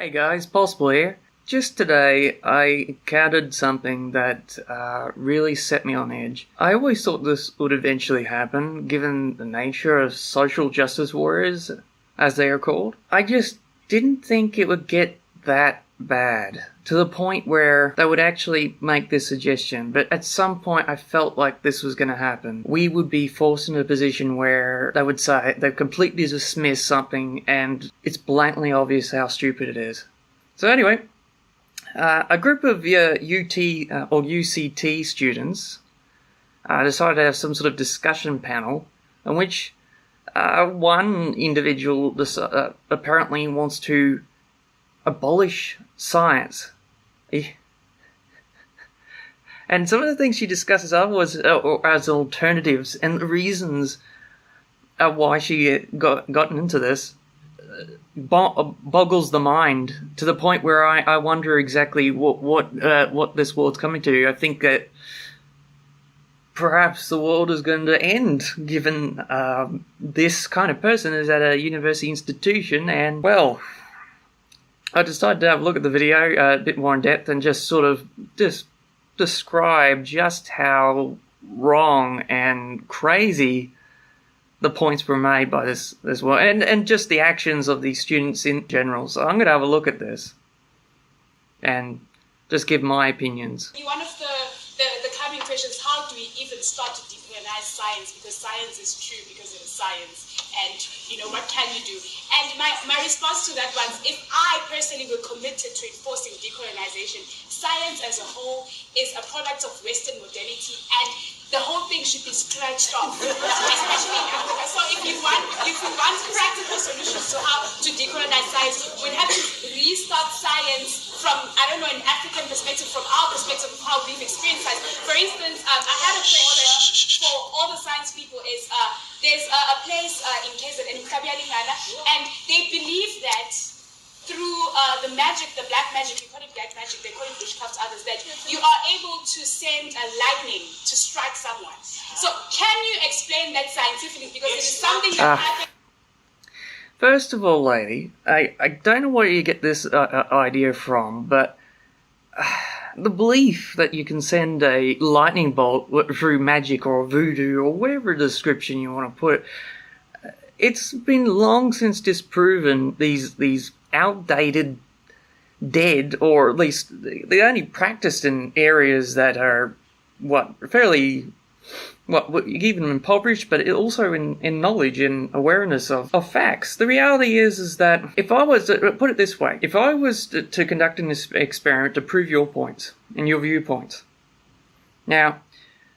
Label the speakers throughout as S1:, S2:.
S1: Hey guys, Possible here. Just today, I encountered something that really set me on edge. I always thought this would eventually happen, given the nature of social justice warriors, as they are called. I just didn't think it would get that bad, to the point where they would actually make this suggestion. But at some point, I felt like this was going to happen. We would be forced into a position where they would say they've completely dismissed something, and it's blatantly obvious how stupid it is. So anyway, a group of UT or UCT students decided to have some sort of discussion panel in which one individual apparently wants to abolish science. And some of the things she discusses was as alternatives, and the reasons why she gotten into this boggles the mind, to the point where I wonder exactly what this world's coming to. I think that perhaps the world is going to end, given this kind of person is at a university institution. And, well, I decided to have a look at the video a bit more in depth and just sort of describe just how wrong and crazy the points were made by this one, and just the actions of these students in general. So I'm going to have a look at this and just give my opinions.
S2: One of the coming questions: how do we even start to decolonize science? Because science is true, because it is science. And, what can you do? And my response to that was, if I personally were committed to enforcing decolonization, science as a whole is a product of Western modernity, and the whole thing should be scratched off, especially in Africa. So if you want practical solutions to how to decolonize science, we'd have to restart science from, an African perspective, from our perspective of how we've experienced science. For instance, I had a question for all the science people is, there's a place in KZN, and they believe that through the magic, the black magic, we call it black magic, they call it witchcraft, others, that you are able to send a lightning to strike someone. So can you explain that scientifically? Because it is something that happens.
S1: First of all, lady, I don't know where you get this idea from, but the belief that you can send a lightning bolt through magic or voodoo or whatever description you want to put it, it's been long since disproven. These outdated, dead, or at least they only practiced in areas that are fairly even impoverished, but also in knowledge and awareness of facts. The reality is that if I was to put it this way, if I was to conduct an experiment to prove your points and your viewpoints, now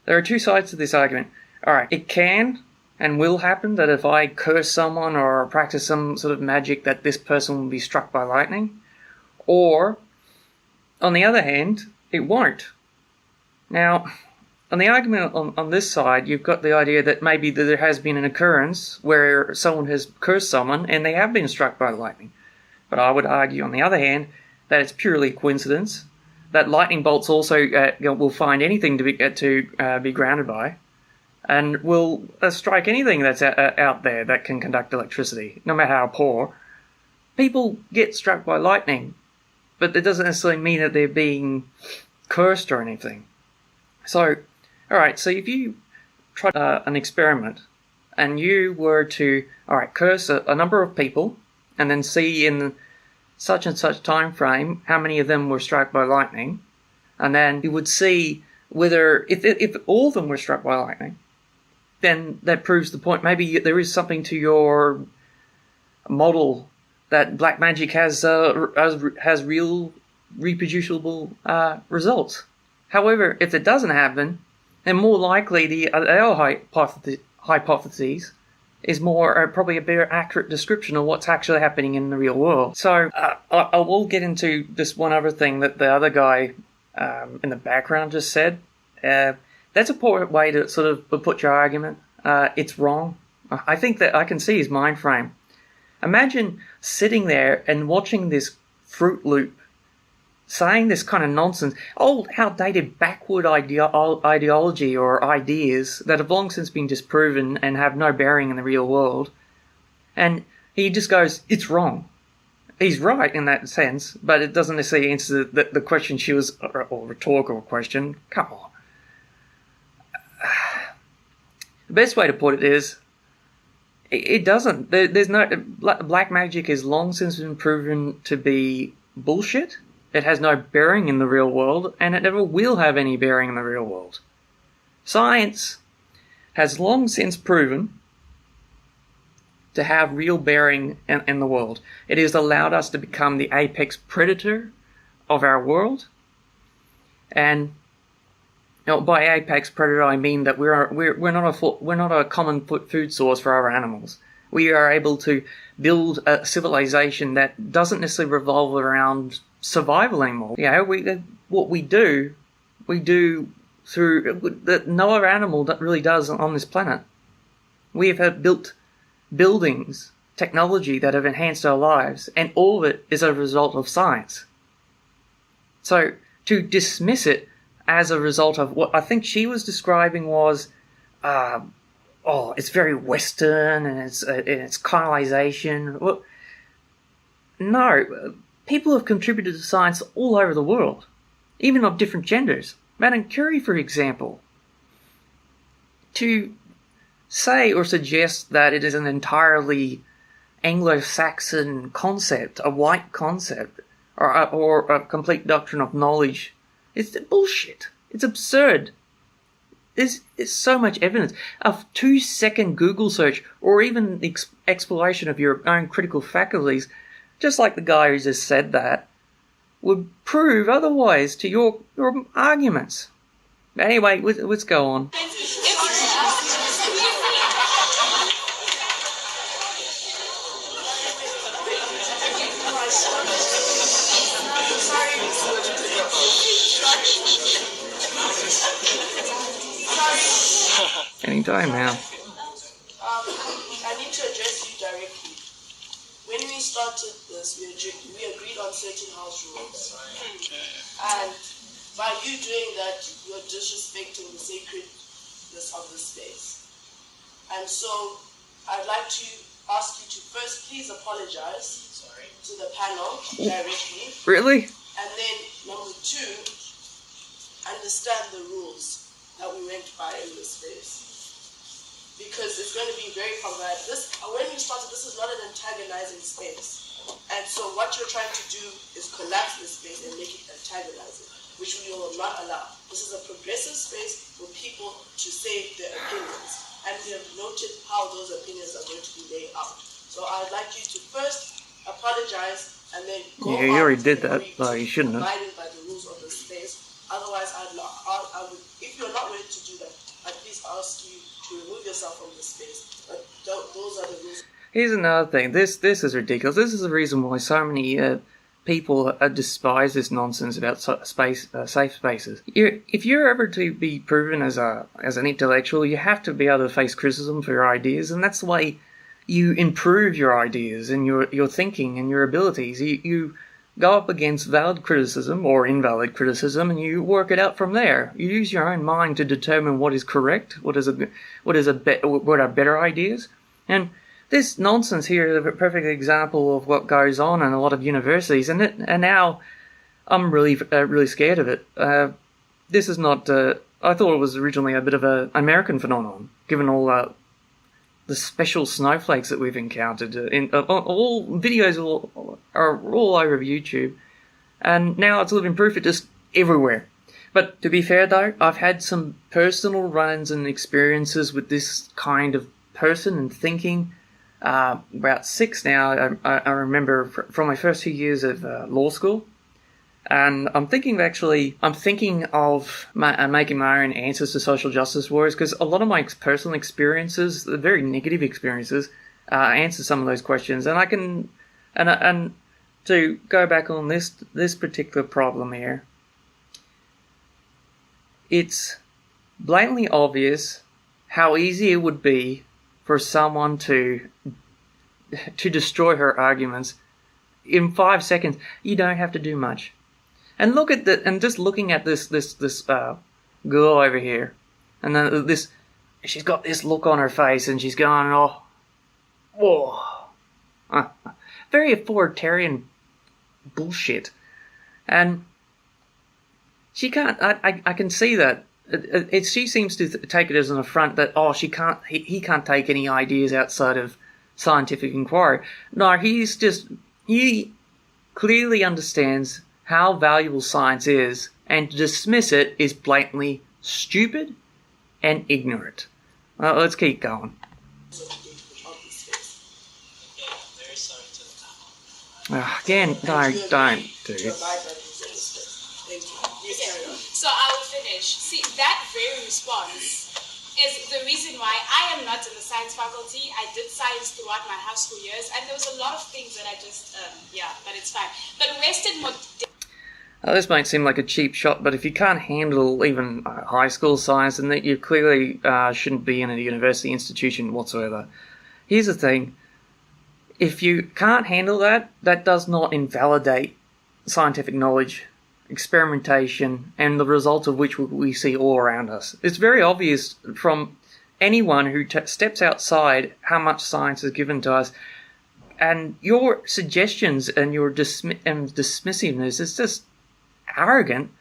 S1: there are two sides to this argument. All right, it can and will happen that if I curse someone or practice some sort of magic, that this person will be struck by lightning. Or, on the other hand, it won't. Now, on the argument on this side, you've got the idea that maybe there has been an occurrence where someone has cursed someone and they have been struck by lightning. But I would argue, on the other hand, that it's purely coincidence, that lightning bolts also will find anything to be grounded by, and will strike anything that's out there that can conduct electricity, no matter how poor. People get struck by lightning, but that doesn't necessarily mean that they're being cursed or anything. So, alright, so if you tried an experiment, and you were to, curse a number of people, and then see in such and such time frame how many of them were struck by lightning, and then you would see whether, if all of them were struck by lightning, then that proves the point. Maybe there is something to your model that black magic has real reproducible results. However, if it doesn't happen, then more likely the other hypothesis is more probably a better accurate description of what's actually happening in the real world. So I will get into this one other thing that the other guy in the background just said. That's a poor way to sort of put your argument. It's wrong. I think that I can see his mind frame. Imagine sitting there and watching this Fruit Loop saying this kind of nonsense, old, outdated, backward ideology or ideas that have long since been disproven and have no bearing in the real world. And he just goes, it's wrong. he's right in that sense, but it doesn't necessarily answer the question she was, or rhetorical question. Come on. The best way to put it is, it doesn't. There's no... Black magic has long since been proven to be bullshit. It has no bearing in the real world, and it never will have any bearing in the real world. Science has long since proven to have real bearing in the world. It has allowed us to become the apex predator of our world, and by apex predator I mean that we're not a common food source for other animals. We are able to build a civilization that doesn't necessarily revolve around survival anymore. What we do through that no other animal that really does on this planet. We have built buildings, technology that have enhanced our lives, and all of it is a result of science. So to dismiss it as a result of what I think she was describing was, it's very Western and it's colonization. Well, no, people have contributed to science all over the world, even of different genders. Madame Curie, for example. To say or suggest that it is an entirely Anglo-Saxon concept, a white concept, or a complete doctrine of knowledge, it's bullshit. It's absurd. There's so much evidence. A 2-second Google search, or even exploration of your own critical faculties, just like the guy who just said that, would prove otherwise to your arguments. Anyway, let's go on. Anytime now.
S3: I need to address you directly. When we started this, we agreed on certain house rules. And by you doing that, you're disrespecting the sacredness of the space. And so I'd like to ask you to first please apologize to the panel directly.
S1: Really?
S3: And then number 2, understand the rules that we went by in this space. Because it's going to be very problematic. When we started, this is not an antagonizing space. And so what you're trying to do is collapse this space and make it antagonizing, which we will not allow. This is a progressive space for people to say their opinions. And we have noted how those opinions are going to be laid out. So I'd like you to first apologize and then go on.
S1: Yeah, you already did that. No, you shouldn't have.
S3: Abiding by the rules of the space. Otherwise, I would, if you're not willing to do that, I'd please ask you to remove yourself from the space. But those are the rules.
S1: Here's another thing. This is ridiculous. This is the reason why so many people despise this nonsense about safe spaces. If you're ever to be proven as an intellectual, you have to be able to face criticism for your ideas, and that's the way you improve your ideas and your thinking and your abilities. You go up against valid criticism or invalid criticism, and you work it out from there. You use your own mind to determine what is correct, what are better ideas, and this nonsense here is a perfect example of what goes on in a lot of universities, and now I'm really scared of it. This is not. I thought it was originally a bit of an American phenomenon, given all the special snowflakes that we've encountered. All videos are all over YouTube, and now it's living proof. It's just everywhere. But to be fair, though, I've had some personal run-ins and experiences with this kind of person and thinking. About 6 now. I remember from my first 2 years of law school, and I'm thinking of making my own answers to social justice warriors, because a lot of my personal experiences, the very negative experiences, answer some of those questions, and I can and to go back on this particular problem here. It's blatantly obvious how easy it would be for someone to destroy her arguments in 5 seconds. You don't have to do much. And look at just looking at this girl over here, and then she's got this look on her face, and she's going, whoa. very authoritarian bullshit. And she can't, I can see that. She seems to take it as an affront that, he can't take any ideas outside of scientific inquiry. No, he clearly understands how valuable science is, and to dismiss it is blatantly stupid and ignorant. Well, let's keep going. Again, no, don't, dude.
S2: So I will finish. See, that very response is the reason why I am not in the science faculty. I did science throughout my high school years, and there was a lot of things that I just, but it's fine. But Western modernity.
S1: This might seem like a cheap shot, but if you can't handle even high school science, then you clearly shouldn't be in a university institution whatsoever. Here's the thing. If you can't handle that, that does not invalidate scientific knowledge, experimentation, and the results of which we see all around us. It's very obvious from anyone who steps outside how much science is given to us, and your suggestions and your dismissiveness is just arrogant,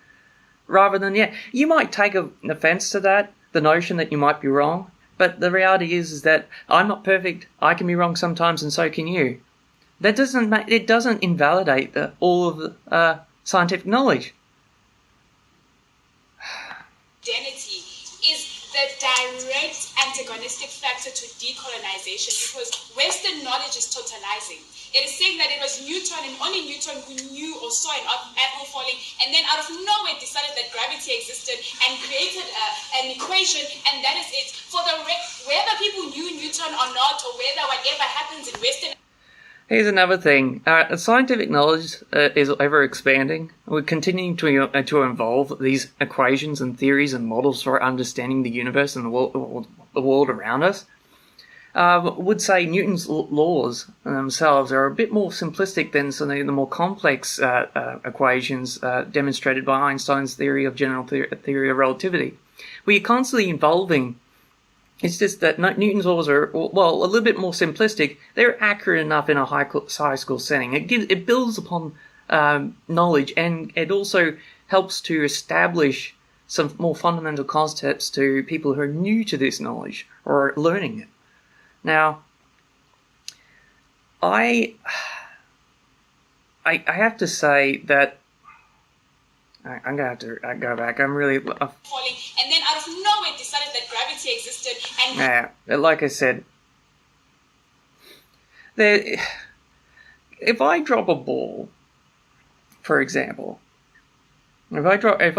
S1: rather than, you might take offense to that, the notion that you might be wrong, but the reality is that I'm not perfect, I can be wrong sometimes, and so can you. That doesn't invalidate all of the scientific knowledge.
S2: Identity is the direct antagonistic factor to decolonization, because Western knowledge is totalizing. It is saying that it was Newton and only Newton who knew or saw an apple falling, and then out of nowhere decided that gravity existed and created an equation, and that is it. For whether people knew Newton or not, or whether whatever happens in Western.
S1: Here's another thing. Scientific knowledge is ever expanding. We're continuing to evolve these equations and theories and models for understanding the universe and the world around us. Would say Newton's laws themselves are a bit more simplistic than some of the more complex equations demonstrated by Einstein's theory of general theory of relativity. We're constantly evolving. It's just that Newton's laws are, well, a little bit more simplistic. They're accurate enough in a high school setting. It builds upon knowledge, and it also helps to establish some more fundamental concepts to people who are new to this knowledge or learning it. Now, I have to say that I'm gonna have to go back. I'm really
S2: falling, and then out of nowhere decided that gravity existed. And
S1: like I said, if I drop a ball, for example, if I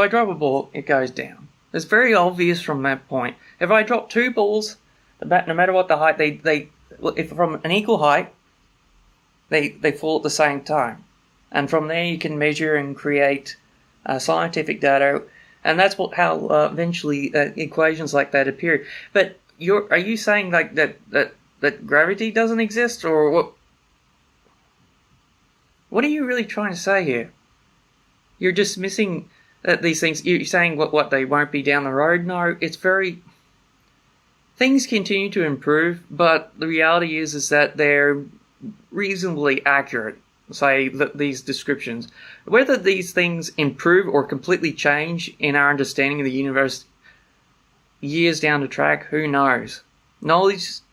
S1: drop a ball, it goes down. It's very obvious from that point. If I drop two balls, no matter what the height, if from an equal height, they fall at the same time, and from there you can measure and create scientific data, and that's how eventually equations like that appear. But are you saying like that gravity doesn't exist, or what? What are you really trying to say here? You're dismissing these things. You're saying what they won't be down the road. No, it's very. Things continue to improve, but the reality is that they're reasonably accurate, say, these descriptions. Whether these things improve or completely change in our understanding of the universe years down the track, who knows? The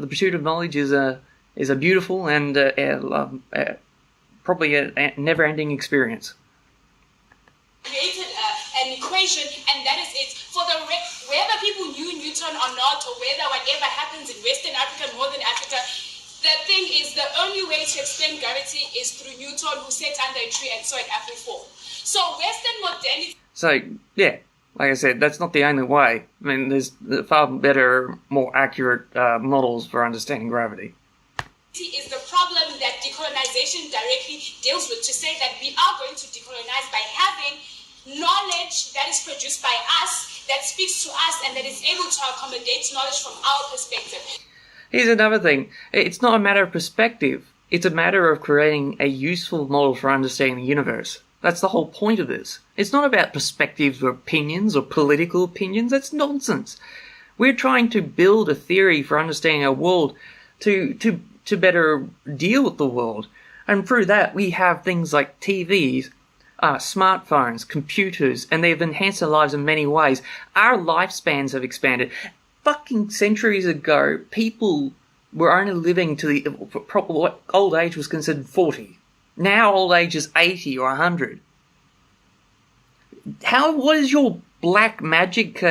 S1: pursuit of knowledge is a beautiful and probably a never-ending experience.
S2: Created an equation, and that is it. For whether people knew Newton or not, or whether whatever happens in Western Africa, Northern Africa, the thing is, the only way to explain gravity is through Newton, who sat under a tree and saw an apple fall. So Western modernity. So
S1: yeah, like I said, that's not the only way. I mean, there's far better, more accurate models for understanding gravity.
S2: Is the problem that decolonization directly deals with, to say that we are going to decolonize by having knowledge that is produced by us, that speaks to us, and that is able to accommodate knowledge from our perspective.
S1: Here's another thing. It's not a matter of perspective. It's a matter of creating a useful model for understanding the universe. That's the whole point of this. It's not about perspectives or opinions or political opinions. That's nonsense. We're trying to build a theory for understanding our world to to better deal with the world. And through that, we have things like TVs, smartphones, computers, and they've enhanced our lives in many ways. Our lifespans have expanded. Fucking centuries ago, people were only living to the what old age was considered 40. Now old age is 80 or 100. What is your black magic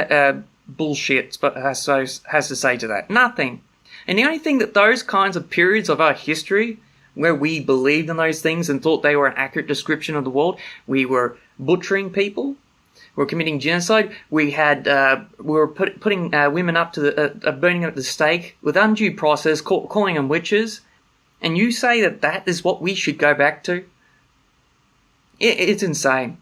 S1: bullshit has to say to that? Nothing. And the only thing that those kinds of periods of our history, where we believed in those things and thought they were an accurate description of the world, we were butchering people, we were committing genocide, we were putting women up to the burning at the stake with undue process, calling them witches, and you say that is what we should go back to? It's insane.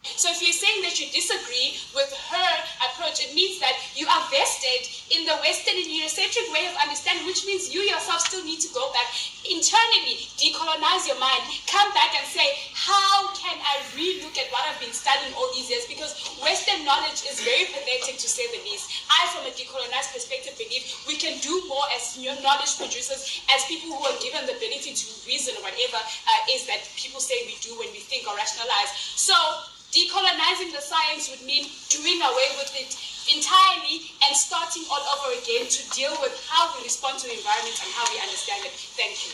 S2: So if you're saying that you disagree with her approach, it means that you are vested in the Western and Eurocentric way of understanding, which means you yourself still need to go back internally, decolonize your mind, come back and say, how can I relook at what I've been studying all these years? Because Western knowledge is very pathetic, to say the least. I, from a decolonized perspective, believe we can do more as knowledge producers, as people who are given the ability to reason or whatever is that people say we do when we think or rationalize. So decolonizing the science would mean doing away with it entirely and starting all over again to deal with how we respond to the environment and how we understand it. Thank you.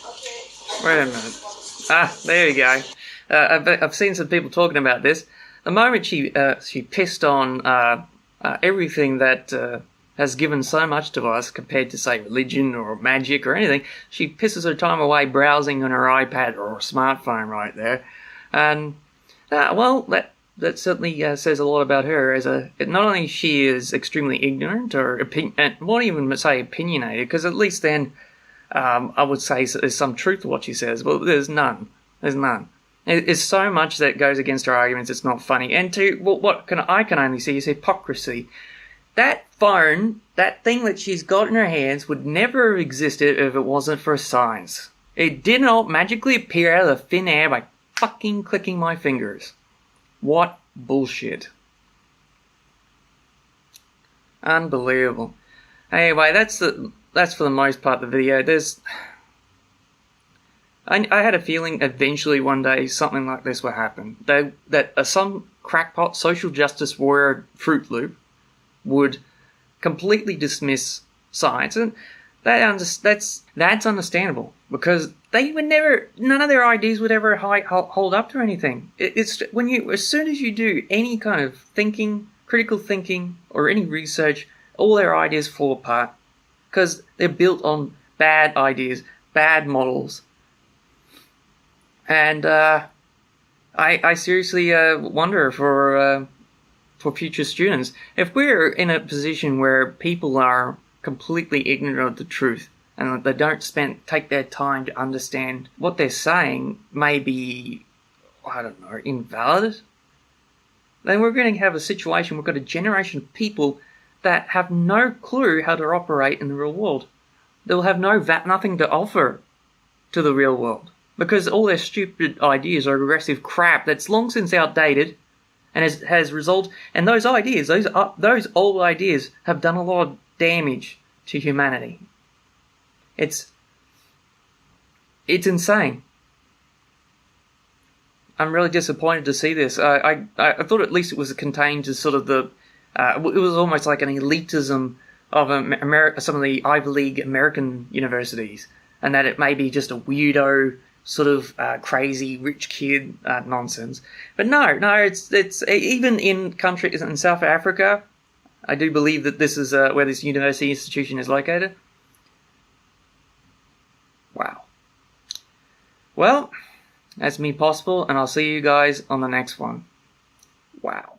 S3: Okay.
S1: Wait a minute. There you go. I've seen some people talking about this. The moment she pissed on everything that has given so much to us compared to, say, religion or magic or anything, she pisses her time away browsing on her iPad or a smartphone right there. And, that certainly says a lot about her. Not only she is extremely ignorant or won't even say opinionated, because at least then I would say there's some truth to what she says. Well, there's none. There's none. There's so much that goes against her arguments. It's not funny. And I can only see is hypocrisy. That phone, that thing that she's got in her hands, would never have existed if it wasn't for science. It did not magically appear out of the thin air by fucking clicking my fingers. What bullshit. Unbelievable. Anyway, that's for the most part the video. I had a feeling eventually one day something like this would happen. That some crackpot social justice warrior Fruit Loop would completely dismiss science, and that's understandable, because they would never, none of their ideas would ever hold up to anything. It's as soon as you do any kind of thinking, critical thinking, or any research, all their ideas fall apart, because they're built on bad ideas, bad models. And I seriously wonder for future students, if we're in a position where people are completely ignorant of the truth, and they don't take their time to understand what they're saying may be, I don't know, invalid, then we're going to have a situation, we've got a generation of people that have no clue how to operate in the real world. They'll have nothing to offer to the real world, because all their stupid ideas are regressive crap that's long since outdated, and has resulted. And those ideas, those old ideas, have done a lot of damage to humanity. It's insane. I'm really disappointed to see this. I thought at least it was contained to sort of it was almost like an elitism of some of the Ivy League American universities, and that it may be just a weirdo sort of crazy rich kid nonsense. But no, it's even in countries in South Africa. I do believe that this is where this university institution is located. Wow. Well, that's me possible, and I'll see you guys on the next one. Wow.